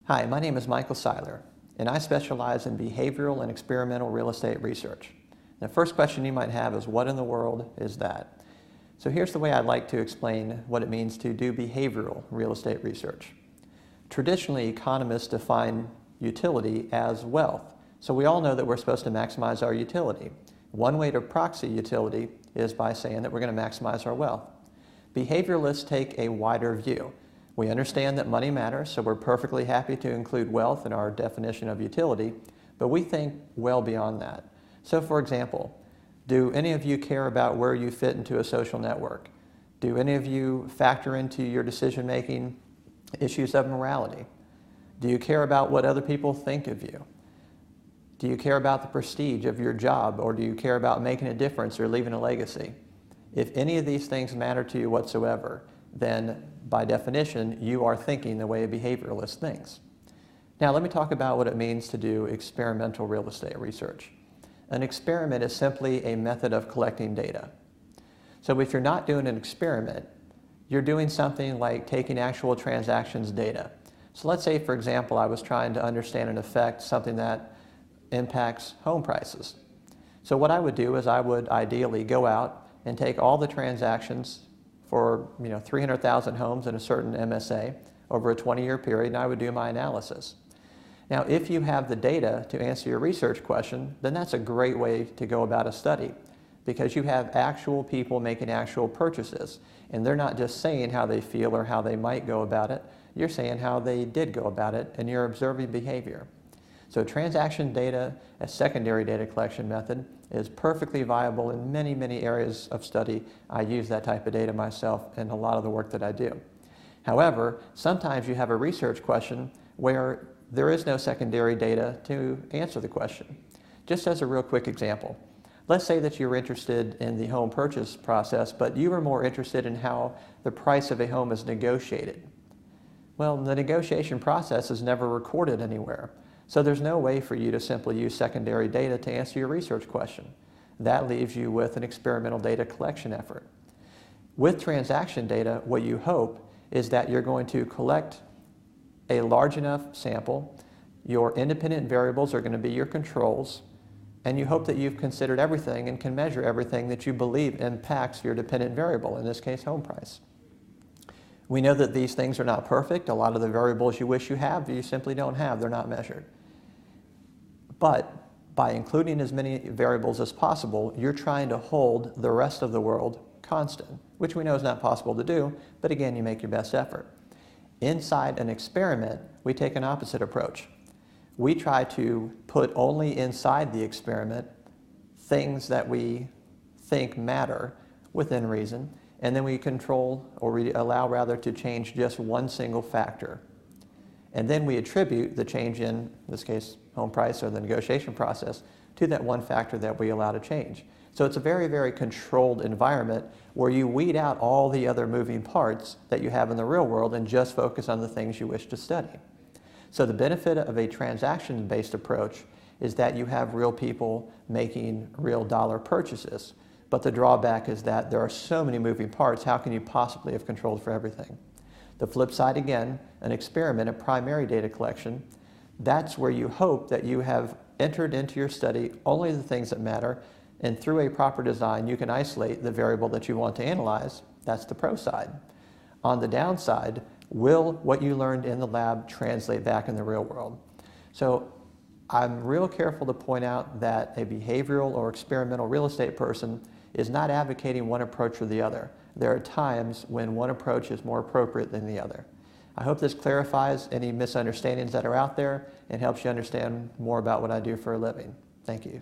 Hi, my name is Michael Seiler, and I specialize in behavioral and experimental real estate research. The first question you might have is, what in the world is that? So here's the way I'd like to explain what it means to do behavioral real estate research. Traditionally, economists define utility as wealth. So we all know that we're supposed to maximize our utility. One way to proxy utility is by saying that we're going to maximize our wealth. Behavioralists take a wider view. We understand that money matters, so we're perfectly happy to include wealth in our definition of utility, but we think well beyond that. So for example, do any of you care about where you fit into a social network? Do any of you factor into your decision-making issues of morality? Do you care about what other people think of you? Do you care about the prestige of your job, or do you care about making a difference or leaving a legacy? If any of these things matter to you whatsoever, then by definition, you are thinking the way a behavioralist thinks. Now let me talk about what it means to do experimental real estate research. An experiment is simply a method of collecting data. So if you're not doing an experiment, you're doing something like taking actual transactions data. So let's say, for example, I was trying to understand and affect something that impacts home prices. So what I would do is I would ideally go out and take all the transactions for 300,000 homes in a certain MSA over a 20-year period, and I would do my analysis. Now, if you have the data to answer your research question, then that's a great way to go about a study, because you have actual people making actual purchases, and they're not just saying how they feel or how they might go about it, you're saying how they did go about it, and you're observing behavior. So transaction data, a secondary data collection method, is perfectly viable in many, many areas of study. I use that type of data myself in a lot of the work that I do. However, sometimes you have a research question where there is no secondary data to answer the question. Just as a real quick example, let's say that you're interested in the home purchase process, but you are more interested in how the price of a home is negotiated. Well, the negotiation process is never recorded anywhere. So there's no way for you to simply use secondary data to answer your research question. That leaves you with an experimental data collection effort. With transaction data, what you hope is that you're going to collect a large enough sample, your independent variables are going to be your controls, and you hope that you've considered everything and can measure everything that you believe impacts your dependent variable, in this case, home price. We know that these things are not perfect. A lot of the variables you wish you have, you simply don't have. They're not measured. But by including as many variables as possible, you're trying to hold the rest of the world constant, which we know is not possible to do, but again, you make your best effort. Inside an experiment, we take an opposite approach. We try to put only inside the experiment things that we think matter within reason, and then we control, or we allow rather, to change just one single factor. And then we attribute the change in this case, home price or the negotiation process, to that one factor that we allow to change. So it's a very, very controlled environment where you weed out all the other moving parts that you have in the real world and just focus on the things you wish to study. So the benefit of a transaction-based approach is that you have real people making real dollar purchases. But the drawback is that there are so many moving parts, how can you possibly have controlled for everything? The flip side again, an experiment, a primary data collection, that's where you hope that you have entered into your study only the things that matter, and through a proper design you can isolate the variable that you want to analyze. That's the pro side. On the downside, will what you learned in the lab translate back in the real world? So I'm real careful to point out that a behavioral or experimental real estate person is not advocating one approach or the other. There are times when one approach is more appropriate than the other. I hope this clarifies any misunderstandings that are out there and helps you understand more about what I do for a living. Thank you.